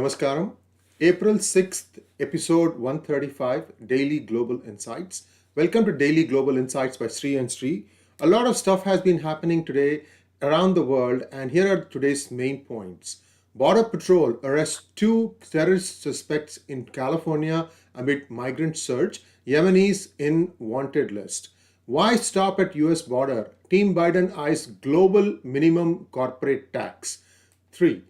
Namaskaram. April 6th, episode 135, Daily Global Insights. Welcome to Daily Global Insights by Sri and Sri. A lot of stuff has been happening today around the world, and here are today's main points. Border Patrol arrests two terrorist suspects in California amid migrant surge. Yemenis in wanted list. Why stop at US border? Team Biden eyes global minimum corporate tax. 3.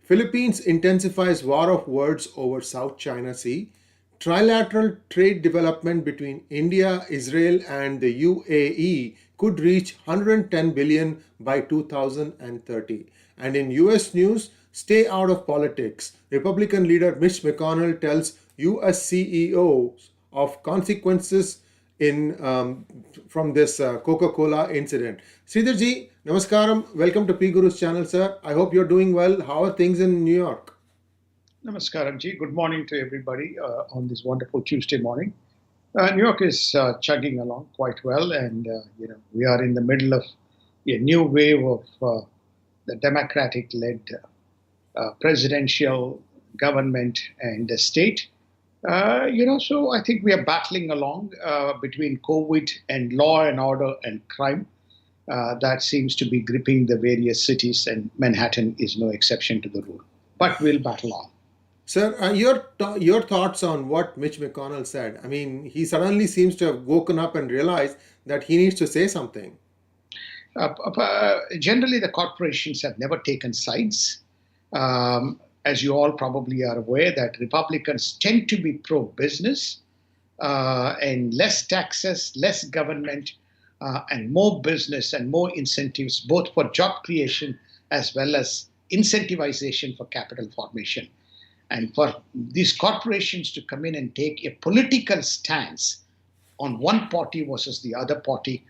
Philippines intensifies war of words over South China Sea. Trilateral trade development between India, Israel, and the UAE could reach 110 billion by 2030. And in US news, stay out of politics. Republican leader Mitch McConnell tells US CEOs of consequences in from this Coca-Cola incident. Sridharji, namaskaram. Welcome to PGurus channel, sir. I hope you're doing well. How are things in New York? Namaskaram ji. Good morning to everybody on this wonderful Tuesday morning. New York is chugging along quite well, and we are in the middle of a new wave of the Democratic-led presidential government and the state. So I think we are battling along between COVID and law and order and crime. That seems to be gripping the various cities, and Manhattan is no exception to the rule. But we'll battle on. Sir, your thoughts on what Mitch McConnell said? I mean, he suddenly seems to have woken up and realized that he needs to say something. Generally, the corporations have never taken sides. As you all probably are aware, that Republicans tend to be pro-business and less taxes, less government, and more business and more incentives, both for job creation as well as incentivization for capital formation. And for these corporations to come in and take a political stance on one party versus the other party,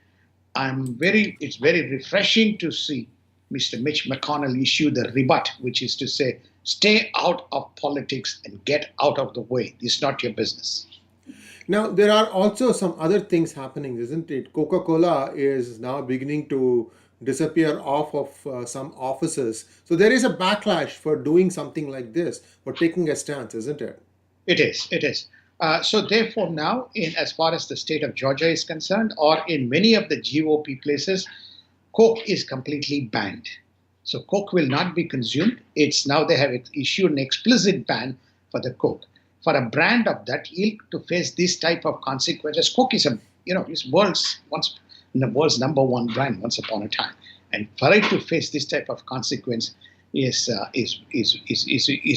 it's very refreshing to see Mr. Mitch McConnell issue the rebut, which is to say, stay out of politics and get out of the way. It's not your business. Now, there are also some other things happening, isn't it? Coca-Cola is now beginning to disappear off of some offices. So there is a backlash for doing something like this, for taking a stance, isn't it? It is. So therefore now, as far as the state of Georgia is concerned, or in many of the GOP places, Coke is completely banned. So Coke will not be consumed. It's now they have issued an explicit ban for the Coke. For a brand of that ilk to face this type of consequences, Coke is is the world's number one brand once upon a time, and for it to face this type of consequence is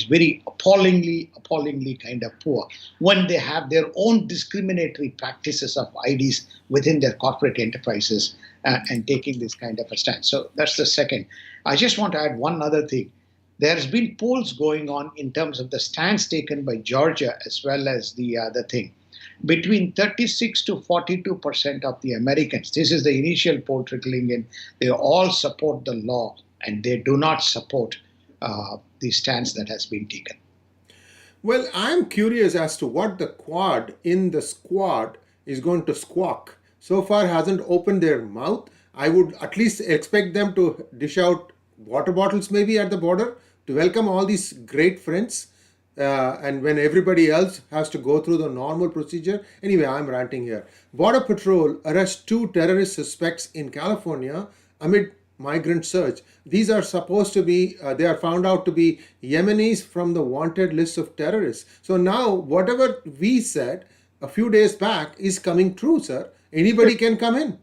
very appallingly kind of poor when they have their own discriminatory practices of IDs within their corporate enterprises and taking this kind of a stand. So that's the second. I just want to add one other thing. There's been polls going on in terms of the stance taken by Georgia as well as the other thing. Between 36 to 42% of the Americans, this is the initial poll trickling in, they all support the law and they do not support the stance that has been taken. Well, I'm curious as to what the quad in the squad is going to squawk. So far hasn't opened their mouth. I would at least expect them to dish out water bottles maybe at the border to welcome all these great friends. And when everybody else has to go through the normal procedure. Anyway, I'm ranting here. Border Patrol arrests two terrorist suspects in California amid migrant surge. These are supposed to be, they are found out to be Yemenis from the wanted list of terrorists. So now, whatever we said a few days back is coming true, sir. Anybody can come in.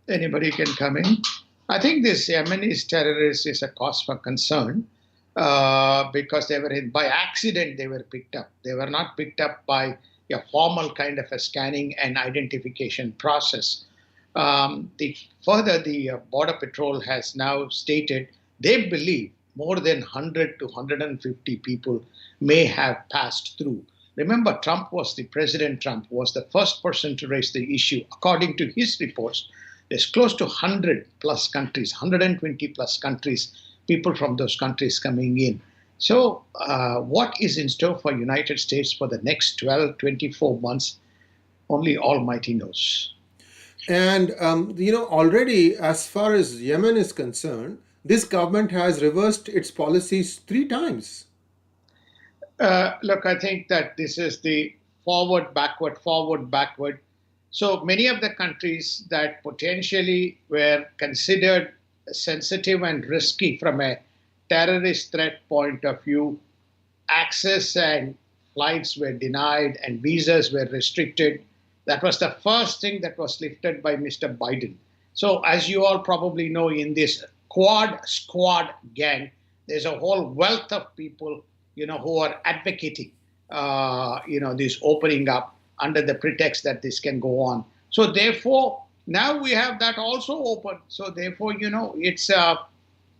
Anybody can come in. I think this Yemenis terrorist is a cause for concern. Because they were by accident they were picked up. They were not picked up by a formal kind of a scanning and identification process. The Border Patrol has now stated they believe more than 100 to 150 people may have passed through. Remember, President Trump was the first person to raise the issue. According to his reports, there's close to 100 plus countries, 120 plus countries, people from those countries coming in. So what is in store for United States for the next 12, 24 months? Only Almighty knows. And, already as far as Yemen is concerned, this government has reversed its policies 3 times. Look, I think that this is the forward, backward, forward, backward. So many of the countries that potentially were considered sensitive and risky from a terrorist threat point of view, access and flights were denied and visas were restricted. That was the first thing that was lifted by Mr. Biden. So, as you all probably know, in this Quad Squad gang, there's a whole wealth of people, who are advocating, this opening up under the pretext that this can go on. So, therefore, now we have that also open. So, therefore, it's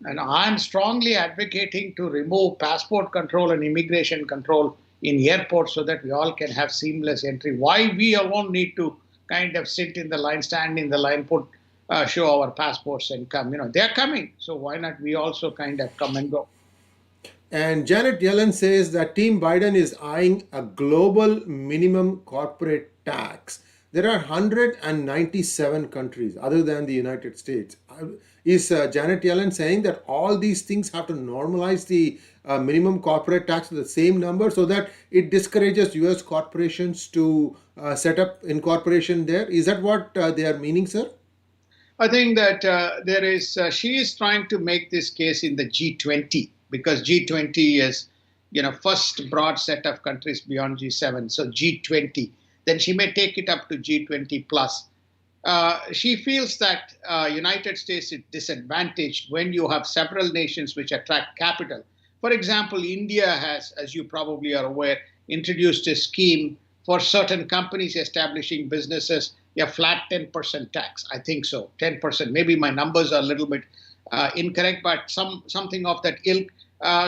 and I'm strongly advocating to remove passport control and immigration control in airports so that we all can have seamless entry. Why we alone need to kind of sit in the line, stand in the line, show our passports and come? They're coming. So why not we also kind of come and go? And Janet Yellen says that Team Biden is eyeing a global minimum corporate tax. There are 197 countries other than the United States. Is Janet Yellen saying that all these things have to normalize the minimum corporate tax to the same number so that it discourages US corporations to set up incorporation there? Is that what they are meaning, sir? I think that she is trying to make this case in the G20 because G20 is, first broad set of countries beyond G7. So G20, then she may take it up to G20 plus. She feels that United States is disadvantaged when you have several nations which attract capital. For example, India has, as you probably are aware, introduced a scheme for certain companies establishing businesses, a flat 10% tax. I think so, 10%. Maybe my numbers are a little bit incorrect, but something of that ilk.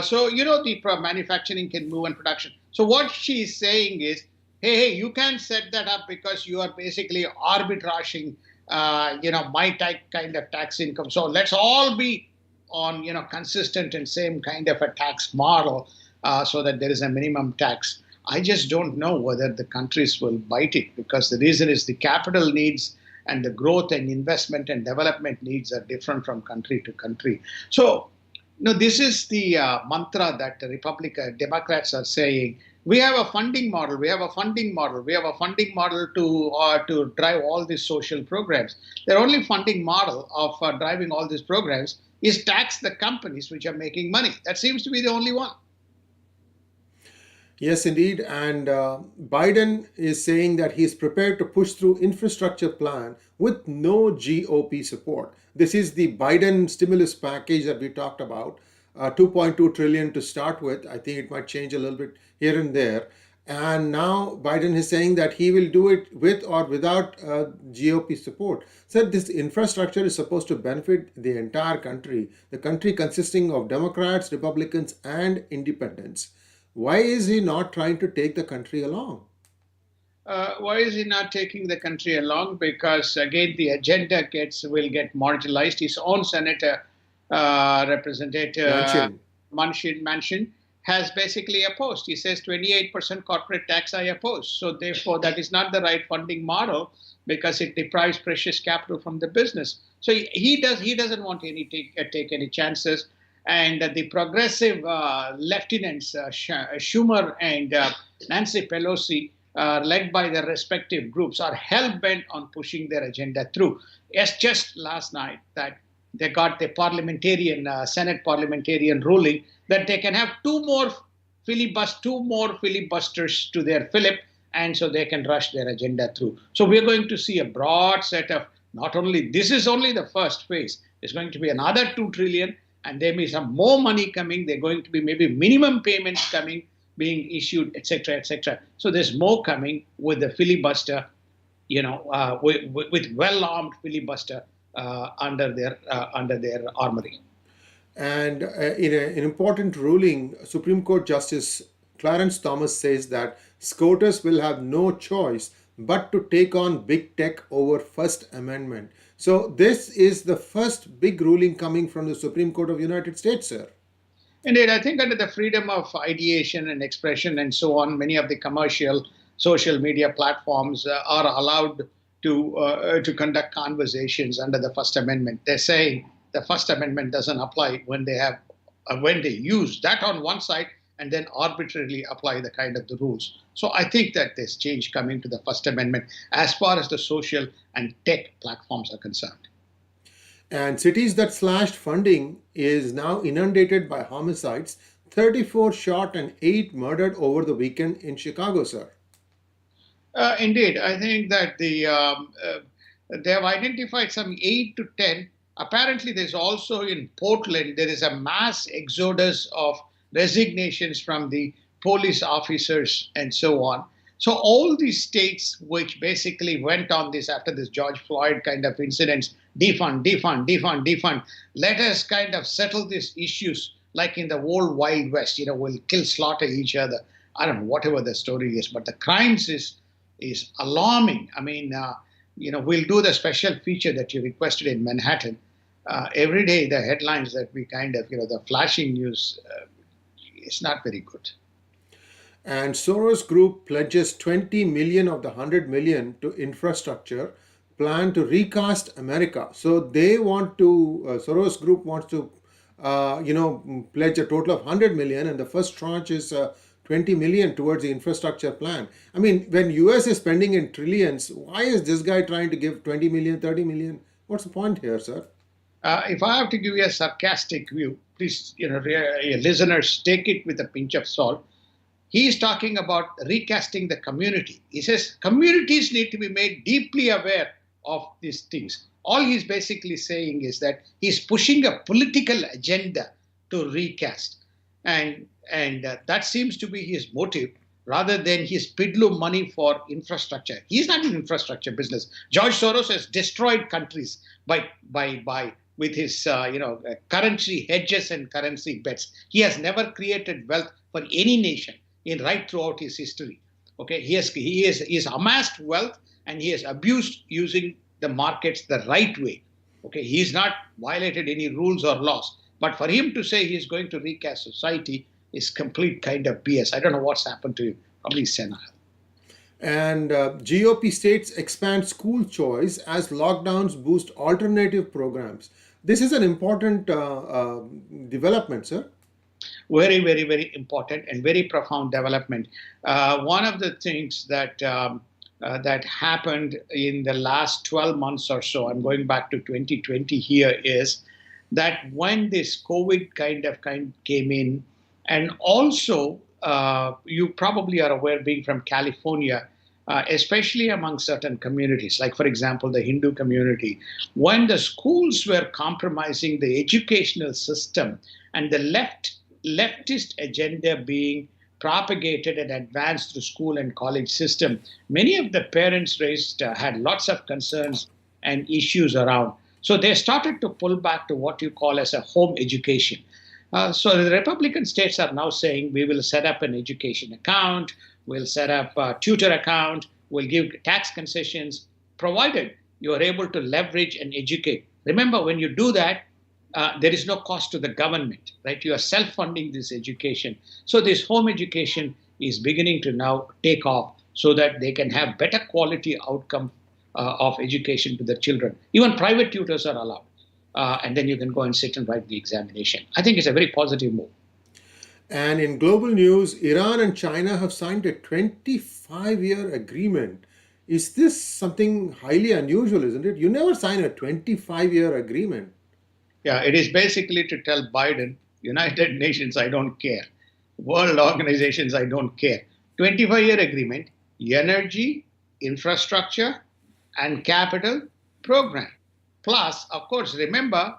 So, the manufacturing can move and production. So what she's saying is, hey, you can't set that up because you are basically arbitraging, my kind of tax income. So let's all be on, consistent and same kind of a tax model so that there is a minimum tax. I just don't know whether the countries will bite it because the reason is the capital needs and the growth and investment and development needs are different from country to country. So, this is the mantra that the Democrats are saying. We have a funding model. We have a funding model. We have a funding model to drive all these social programs. Their only funding model of driving all these programs is tax the companies which are making money. That seems to be the only one. Yes, indeed. And Biden is saying that he's prepared to push through infrastructure plan with no GOP support. This is the Biden stimulus package that we talked about, 2.2 trillion to start with. I think it might change a little bit here and there. And now Biden is saying that he will do it with or without GOP support. So this infrastructure is supposed to benefit the entire country, the country consisting of Democrats, Republicans, and independents. Why is he not trying to take the country along? Why is he not taking the country along? Because again, the agenda will get marginalized. His own senator, Representative Manchin. Manchin, has basically opposed. He says 28% corporate tax I oppose. So therefore, that is not the right funding model because it deprives precious capital from the business. So he doesn't want take any chances. And the progressive lieutenants, Schumer and Nancy Pelosi, led by their respective groups, are hell-bent on pushing their agenda through. Yes, just last night that they got the Senate parliamentarian ruling that they can have two more filibusters to their fillip, and so they can rush their agenda through. So we're going to see a broad set of this is only the first phase. There's going to be another 2 trillion and there may be some more money coming. There are going to be maybe minimum payments coming, being issued, etc., etc. So there's more coming with the filibuster, with well-armed filibuster under their armory. And in an important ruling, Supreme Court Justice Clarence Thomas says that SCOTUS will have no choice but to take on big tech over First Amendment. So this is the first big ruling coming from the Supreme Court of the United States, sir. Indeed, I think under the freedom of ideation and expression and so on, many of the commercial social media platforms are allowed to conduct conversations under the First Amendment. They're saying the First Amendment doesn't apply when they use that on one side. and then arbitrarily apply the kind of the rules. So I think that there's change coming to the First Amendment as far as the social and tech platforms are concerned. And cities that slashed funding is now inundated by homicides. 34 shot and 8 murdered over the weekend in Chicago, sir. Indeed, I think that they have identified some 8 to 10. Apparently, there's also in Portland there is a mass exodus of resignations from the police officers and so on. So all these states which basically went on this after this George Floyd kind of incidents, defund, defund, defund, defund. Let us kind of settle these issues like in the old Wild West. We'll kill, slaughter each other. I don't know whatever the story is, but the crimes is alarming. I mean, we'll do the special feature that you requested in Manhattan. Every day, the headlines that we kind of, the flashing news, is not very good. And Soros Group pledges 20 million of the 100 million to infrastructure, plan to recast America. So they want to, Soros Group wants to, pledge a total of 100 million, and the first tranche is 20 million towards the infrastructure plan. I mean, when US is spending in trillions, why is this guy trying to give 20 million, 30 million? What's the point here, sir? If I have to give you a sarcastic view, please, your listeners, take it with a pinch of salt. He is talking about recasting the community. He says communities need to be made deeply aware of these things. All he's basically saying is that he's pushing a political agenda to recast. And that seems to be his motive rather than his pidlu money for infrastructure. He's not in infrastructure business. George Soros has destroyed countries by with his currency hedges and currency bets. He has never created wealth for any nation in right throughout his history. Okay, he has amassed wealth and he has abused using the markets the right way. Okay, he's not violated any rules or laws. But for him to say he's going to recast society is complete kind of BS. I don't know what's happened to him. Probably senile. And GOP states expand school choice as lockdowns boost alternative programs. This is an important development, sir. Very, very, very important and very profound development. One of the things that happened in the last 12 months or so, I'm going back to 2020 here, is that when this COVID kind came in, and also you probably are aware, being from California, especially among certain communities, like for example the Hindu community, when the schools were compromising the educational system and the leftist agenda being propagated and advanced through school and college system, many of the parents had lots of concerns and issues around. So they started to pull back to what you call as a home education. So the Republican states are now saying we will set up an education account, we'll set up a tutor account, we'll give tax concessions, provided you are able to leverage and educate. Remember, when you do that, there is no cost to the government, right? You are self-funding this education. So this home education is beginning to now take off so that they can have better quality outcome of education to their children. Even private tutors are allowed. And then you can go and sit and write the examination. I think it's a very positive move. And in global news, Iran and China have signed a 25-year agreement. Is this something highly unusual, isn't it? You never sign a 25-year agreement. Yeah, it is basically to tell Biden, United Nations, I don't care. World organizations, I don't care. 25-year agreement, energy, infrastructure, and capital program. Plus, of course, remember,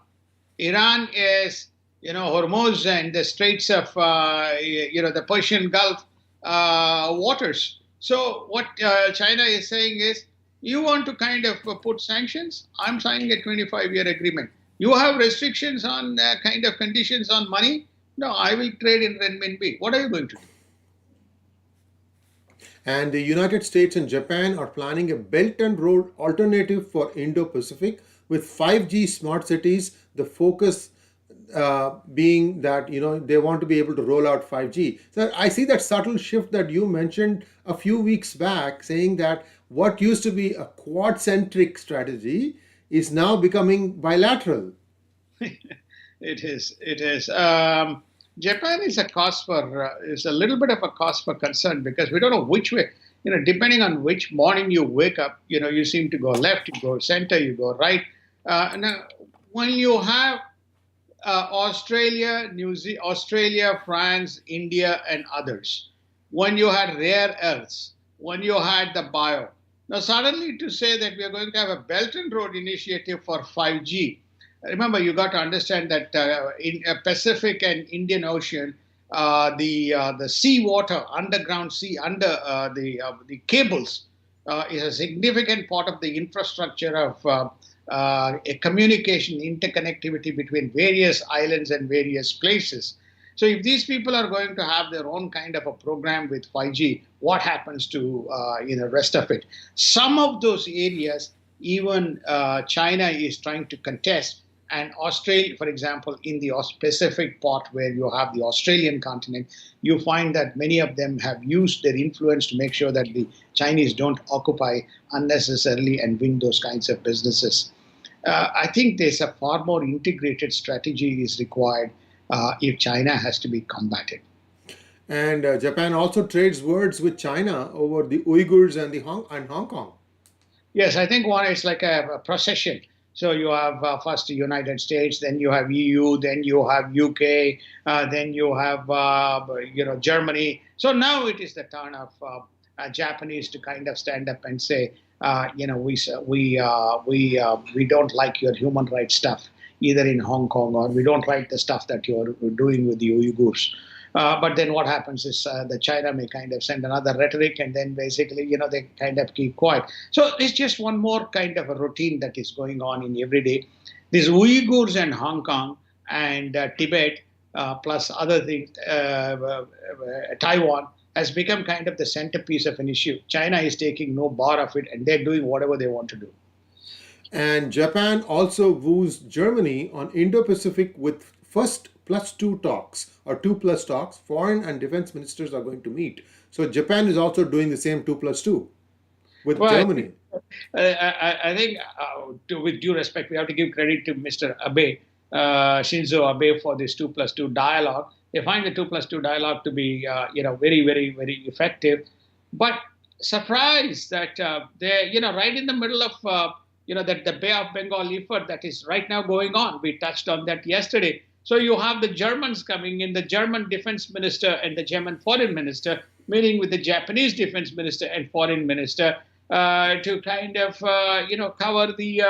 Iran is, Hormuz and the Straits of, the Persian Gulf waters. So what China is saying is, you want to kind of put sanctions? I'm signing a 25-year agreement. You have restrictions on kind of conditions on money? No, I will trade in renminbi. What are you going to do? And the United States and Japan are planning a Belt and Road alternative for Indo Pacific with 5G smart cities. The focus being that they want to be able to roll out 5G. So I see that subtle shift that you mentioned a few weeks back, saying that what used to be a quad-centric strategy is now becoming bilateral. It is. Japan is a cause for is a little bit of a cause for concern because we don't know which way. Depending on which morning you wake up, you seem to go left, you go center, you go right. Now, when you have Australia, France, India, and others. When you had rare earths, when you had the bio. Now, suddenly to say that we are going to have a Belt and Road initiative for 5G, remember, you got to understand that in Pacific and Indian Ocean, the sea water, underground sea, under the cables, is a significant part of the infrastructure of a communication, interconnectivity between various islands and various places. So, if these people are going to have their own kind of a program with 5G, what happens to rest of it? Some of those areas, even China is trying to contest, and Australia, for example, in the Pacific part where you have the Australian continent, you find that many of them have used their influence to make sure that the Chinese don't occupy unnecessarily and win those kinds of businesses. I think there's a far more integrated strategy is required if China has to be combated. And Japan also trades words with China over the Uyghurs and Hong Kong. Yes, I think one is like a procession. So you have first the United States, then you have EU, then you have UK, then you have Germany. So now it is the turn of Japanese to kind of stand up and say, we don't like your human rights stuff either in Hong Kong, or we don't like the stuff that you're doing with the Uyghurs. But then what happens is the China may kind of send another rhetoric, and then basically, they kind of keep quiet. So it's just one more kind of a routine that is going on in every day. These Uyghurs and Hong Kong and Tibet, plus other things, Taiwan, has become kind of the centerpiece of an issue. China is taking no bar of it, and they're doing whatever they want to do. And Japan also woos Germany on Indo Pacific with first +2 talks or 2+ talks. Foreign and defense ministers are going to meet. So Japan is also doing the same 2+2 with Well, Germany. I think, with due respect, we have to give credit to Mr. Abe, Shinzo Abe, for this 2+2 dialogue. They find the 2+2 dialogue to be, very, very, very effective. But surprised that they're, right in the middle of, that the Bay of Bengal effort that is right now going on. We touched on that yesterday. So you have the Germans coming in, the German defense minister and the German foreign minister, meeting with the Japanese defense minister and foreign minister to kind of, cover the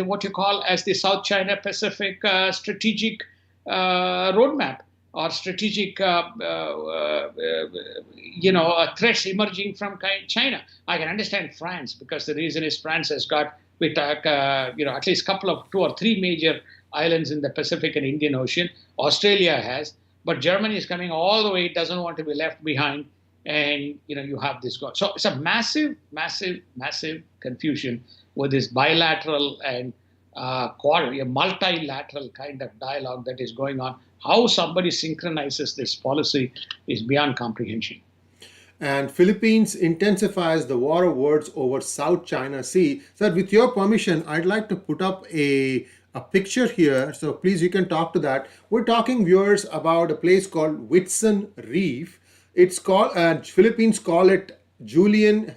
what you call as the South China Pacific strategic roadmap, or strategic, threats emerging from China. I can understand France, because the reason is France has got, at least couple of 2 or 3 major islands in the Pacific and Indian Ocean. Australia has, but Germany is coming all the way. It doesn't want to be left behind, and you have this go. So it's a massive, massive, massive confusion with this bilateral and multilateral kind of dialogue that is going on. How somebody synchronizes this policy is beyond comprehension. And Philippines intensifies the war of words over South China Sea. Sir, with your permission, I'd like to put up a picture here. So please, you can talk to that. We're talking, viewers, about a place called Whitsun Reef. It's called, Philippines call it Julian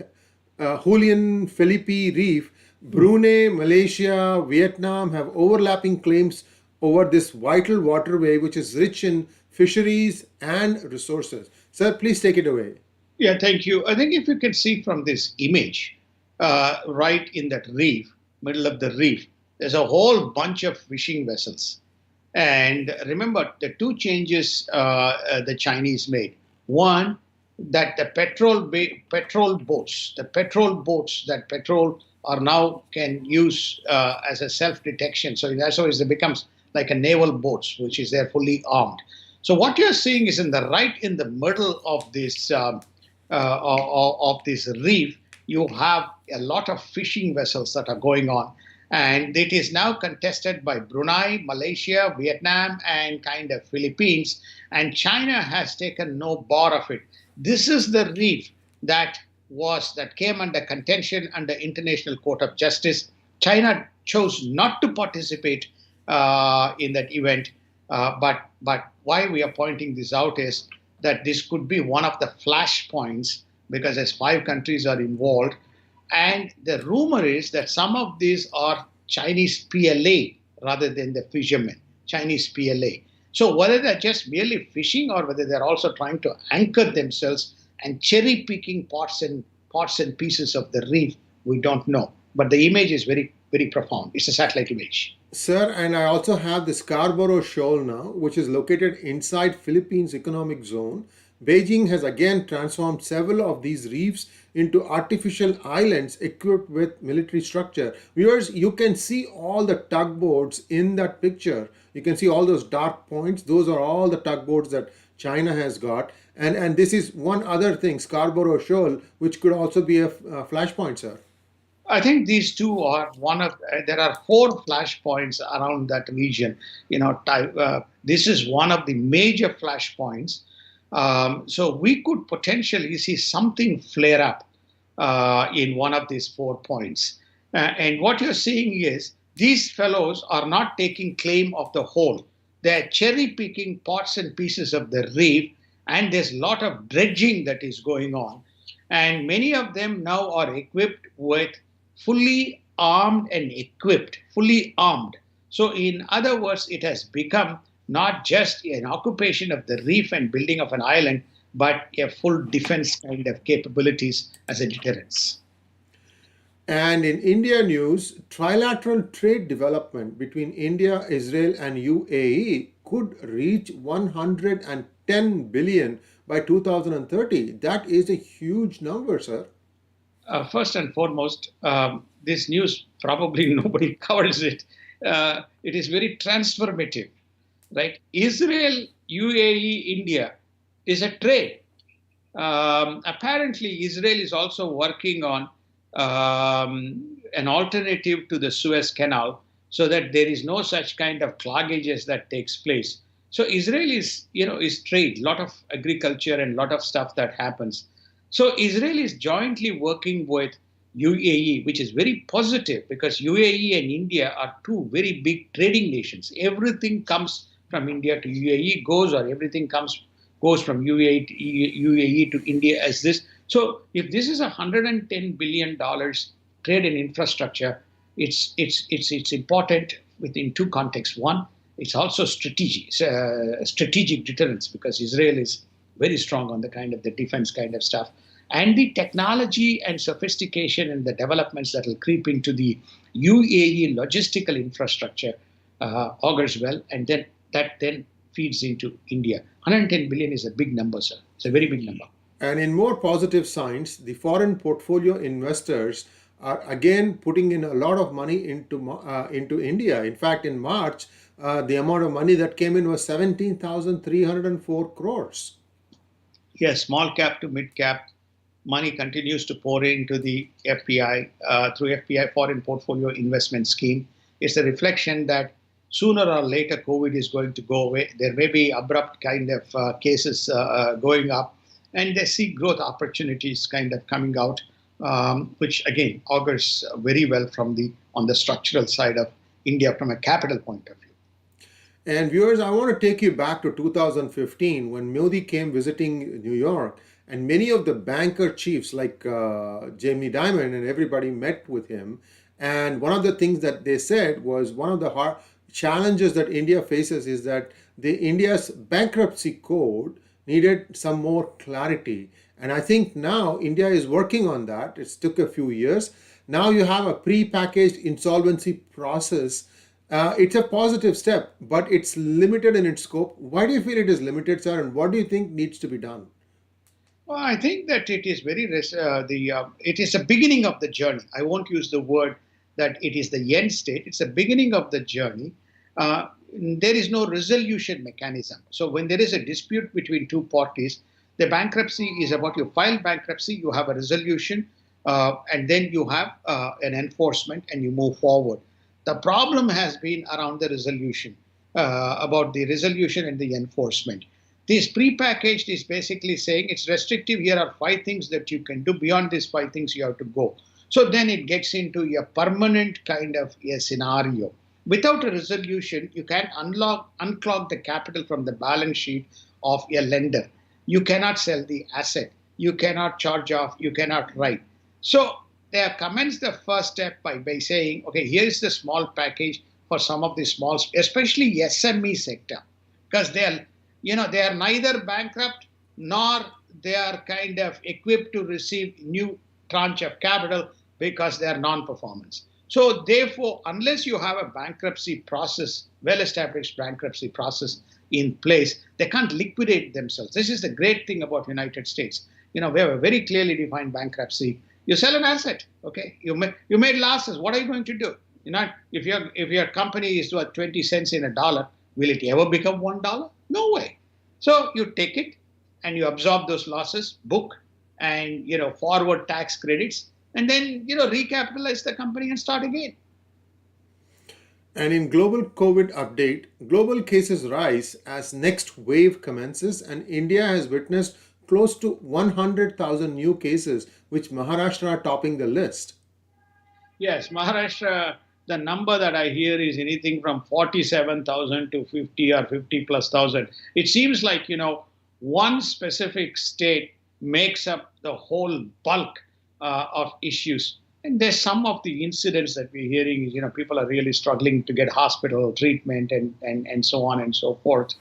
Philippi Reef. Brunei, Malaysia, Vietnam have overlapping claims over this vital waterway, which is rich in fisheries and resources. Sir, please take it away. Yeah, thank you. I think if you can see from this image, right in that reef, middle of the reef, there's a whole bunch of fishing vessels. And remember, the 2 changes the Chinese made. One, that the petrol boats that petrol are now can use as a self-detection. So that's how it becomes like a naval boats, which is they're fully armed. So what you're seeing is in the middle of this reef, you have a lot of fishing vessels that are going on. And it is now contested by Brunei, Malaysia, Vietnam, and kind of Philippines. And China has taken no bar of it. This is the reef that came under contention under International Court of Justice. China chose not to participate in that event. But why we are pointing this out is that this could be one of the flashpoints because as 5 countries are involved, and the rumor is that some of these are Chinese PLA rather than the fishermen, Chinese PLA. So whether they're just merely fishing or whether they're also trying to anchor themselves and cherry picking parts and pieces of the reef, we don't know. But the image is very, very profound. It's a satellite image. Sir, and I also have the Scarborough Shoal now, which is located inside Philippines Economic Zone. Beijing has again transformed several of these reefs into artificial islands equipped with military structure. Viewers, you can see all the tugboats in that picture. You can see all those dark points. Those are all the tugboats that China has got. And this is one other thing, Scarborough Shoal, which could also be a flashpoint, sir. I think these two are one of. There are four flashpoints around that region. This is one of the major flashpoints. So we could potentially see something flare up in one of these 4 points. And what you're seeing is these fellows are not taking claim of the whole. They're cherry picking parts and pieces of the reef, and there's a lot of dredging that is going on. And many of them now are equipped with fully armed and equipped, fully armed. So, in other words, it has become not just an occupation of the reef and building of an island, but a full defense kind of capabilities as a deterrence. And in India news, trilateral trade development between India, Israel, and UAE could reach 110 billion by 2030. That is a huge number, sir. First and foremost, this news probably nobody covers it. It is very transformative, right? Israel, UAE, India is a trade. Apparently, Israel is also working on an alternative to the Suez Canal, so that there is no such kind of cloggages that takes place. So Israel is trade, lot of agriculture and lot of stuff that happens. So Israel is jointly working with UAE, which is very positive because UAE and India are two very big trading nations. Everything comes from India to UAE goes, or everything goes from UAE to India as this. So if this is $110 billion trade and infrastructure, it's important within two contexts. One, it's also strategic deterrence because Israel is very strong on the kind of the defense kind of stuff. And the technology and sophistication and the developments that will creep into the UAE logistical infrastructure augurs well, and then that then feeds into India. 110 billion is a big number, sir. It's a very big number. And in more positive signs, the foreign portfolio investors are again putting in a lot of money into India. In fact, in March, the amount of money that came in was 17,304 crores. Yes, small cap to mid cap money continues to pour into the FPI through FPI Foreign Portfolio Investment Scheme. It's a reflection that sooner or later COVID is going to go away. There may be abrupt kind of cases going up, and they see growth opportunities kind of coming out, which again augurs very well on the structural side of India from a capital point of view. And viewers, I want to take you back to 2015 when Modi came visiting New York, and many of the banker chiefs like Jamie Dimon and everybody met with him. And one of the things that they said was one of the hard challenges that India faces is that the India's bankruptcy code needed some more clarity. And I think now India is working on that. It took a few years. Now you have a pre-packaged insolvency process. It's a positive step, but it's limited in its scope. Why do you feel it is limited, sir? And what do you think needs to be done? Well, I think that it is it is a beginning of the journey. I won't use the word that it is the end state. It's a beginning of the journey. There is no resolution mechanism. So when there is a dispute between two parties, the bankruptcy is about you file bankruptcy, you have a resolution, and then you have an enforcement and you move forward. The problem has been around the resolution, about the resolution and the enforcement. This prepackaged is basically saying it's restrictive. Here are 5 things that you can do. Beyond these 5 things, you have to go. So then it gets into a permanent kind of a scenario. Without a resolution, you can't unclog the capital from the balance sheet of a lender. You cannot sell the asset. You cannot charge off. You cannot write. So they have commenced the first step by saying, okay, here is the small package for some of the small, especially SME sector, because they are neither bankrupt nor they are kind of equipped to receive new tranche of capital because they are non-performance. So therefore, unless you have a bankruptcy process, well-established bankruptcy process in place, they can't liquidate themselves. This is the great thing about United States. We have a very clearly defined bankruptcy. You sell an asset, okay? You made losses. What are you going to do? If your company is worth 20 cents in a dollar, will it ever become $1? No way. So you take it and you absorb those losses, book, and forward tax credits, and then recapitalize the company and start again. And in global COVID update, global cases rise as next wave commences, and India has witnessed close to 100,000 new cases, which Maharashtra are topping the list. Yes, Maharashtra, the number that I hear is anything from 47,000 to 50 or 50 plus thousand. It seems like, one specific state makes up the whole bulk of issues. And there's some of the incidents that we're hearing is, people are really struggling to get hospital treatment and so on and so forth.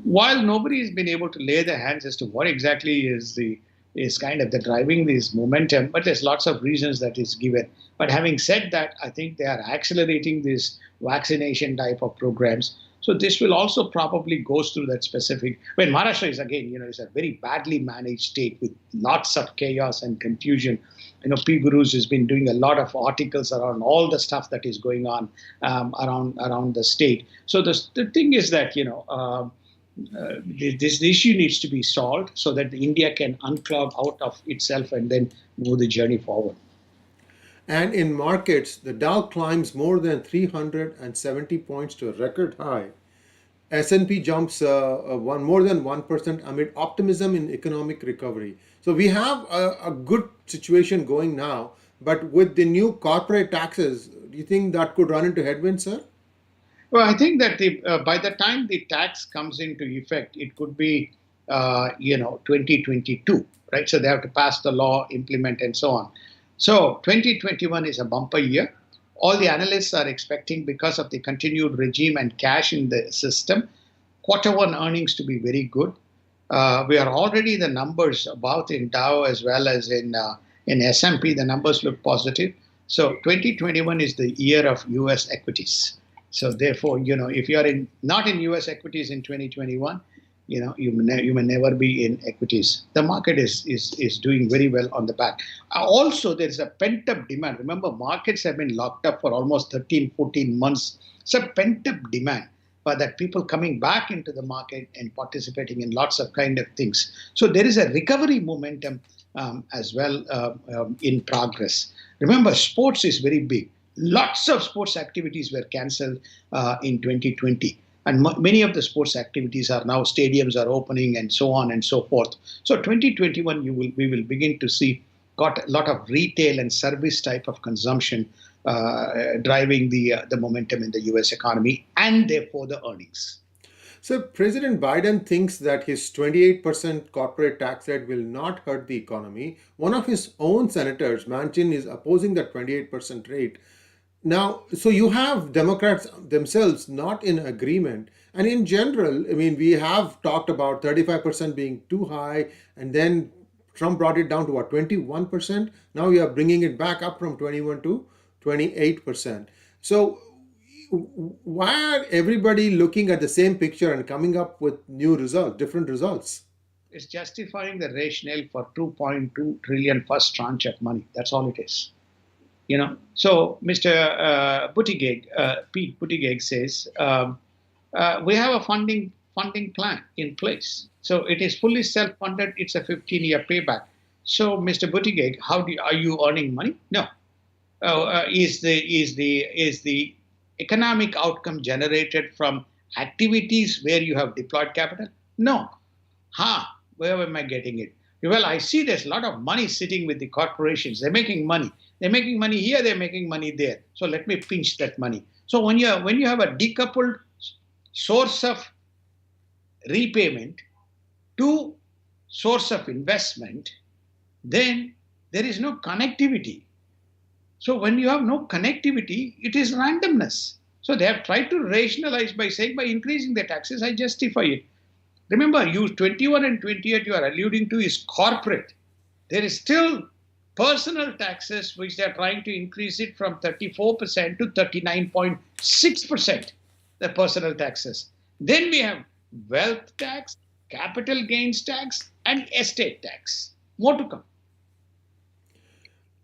While nobody has been able to lay their hands as to what exactly is kind of the driving this momentum, but there's lots of reasons that is given. But having said that, I think they are accelerating this vaccination type of programs. So this will also probably go through that specific. When Maharashtra is again, is a very badly managed state with lots of chaos and confusion. PGurus has been doing a lot of articles around all the stuff that is going on around the state. So the thing is that this issue needs to be solved so that India can unclog out of itself and then move the journey forward. And in markets, the Dow climbs more than 370 points to a record high. S&P jumps more than 1% amid optimism in economic recovery. So we have a good situation going now, but with the new corporate taxes, do you think that could run into headwinds, sir? Well, I think that by the time the tax comes into effect, it could be 2022, right? So they have to pass the law, implement, and so on. So 2021 is a bumper year. All the analysts are expecting, because of the continued regime and cash in the system, Q1 earnings to be very good. We are already the numbers both in Dow as well as in S&P. The numbers look positive. So 2021 is the year of U.S. equities. So therefore, if you are not in U.S. equities in 2021, you may never be in equities. The market is doing very well on the back. Also, there is a pent-up demand. Remember, markets have been locked up for almost 13, 14 months. It's a pent-up demand for that people coming back into the market and participating in lots of kind of things. So there is a recovery momentum as well in progress. Remember, sports is very big. Lots of sports activities were cancelled in 2020. And many of the sports activities are now, stadiums are opening and so on and so forth. So 2021, we will begin to see got a lot of retail and service type of consumption driving the momentum in the U.S. economy and therefore the earnings. So President Biden thinks that his 28% corporate tax rate will not hurt the economy. One of his own senators, Manchin, is opposing the 28% rate. Now, so you have Democrats themselves not in agreement. And in general, I mean, we have talked about 35% being too high, and then Trump brought it down to what, 21%? Now we are bringing it back up from 21 to 28%. So why are everybody looking at the same picture and coming up with new results, different results? It's justifying the rationale for 2.2 trillion first tranche of money. That's all it is. So Mr. Pete Buttigieg says we have a funding plan in place. So it is fully self-funded. It's a 15-year payback. So Mr. Buttigieg, are you earning money? No. Is the economic outcome generated from activities where you have deployed capital? No. Where am I getting it? Well, I see there's a lot of money sitting with the corporations. They're making money. They're making money here, they're making money there. So let me pinch that money. So when you have a decoupled source of repayment to source of investment, then there is no connectivity. So when you have no connectivity, it is randomness. So they have tried to rationalize by saying by increasing the taxes, I justify it. Remember, you 21 and 28 you are alluding to is corporate. There is still personal taxes which they are trying to increase it from 34% to 39.6%, the personal taxes. Then we have wealth tax, capital gains tax, and estate tax. More to come.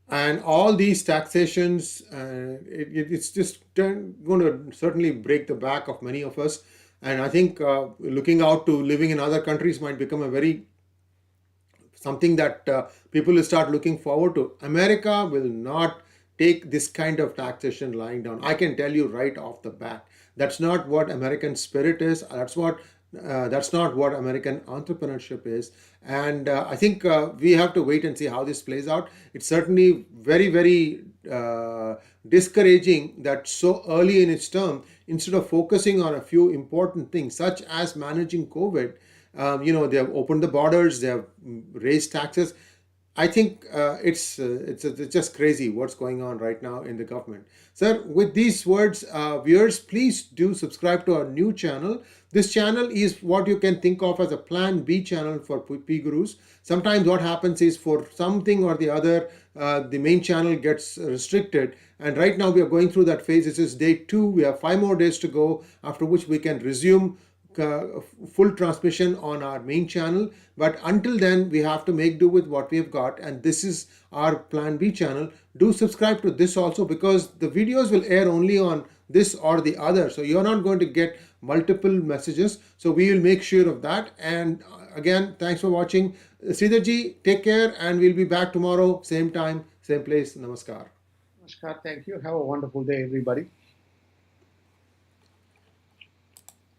And all these taxations, it's just going to certainly break the back of many of us. And I think looking out to living in other countries might become a very something that people will start looking forward to. America will not take this kind of taxation lying down. I can tell you right off the bat. That's not what American spirit is. That's not what American entrepreneurship is. And I think we have to wait and see how this plays out. It's certainly very, very discouraging that so early in its term, instead of focusing on a few important things, such as managing COVID, they have opened the borders, they have raised taxes. I think it's just crazy what's going on right now in the government. Sir, with these words, viewers, please do subscribe to our new channel. This channel is what you can think of as a Plan B channel for PGurus. Sometimes what happens is for something or the other, the main channel gets restricted. And right now we are going through that phase. This is day 2. We have 5 more days to go, after which we can resume full transmission on our main channel. But until then, we have to make do with what we have got, and this is our Plan B channel. Do subscribe to this also, because the videos will air only on this or the other, so you're not going to get multiple messages. So we will make sure of that. And again, thanks for watching. Sridharji, take care, and we'll be back tomorrow, same time, same place. Namaskar. Namaskar. Thank you. Have a wonderful day, everybody.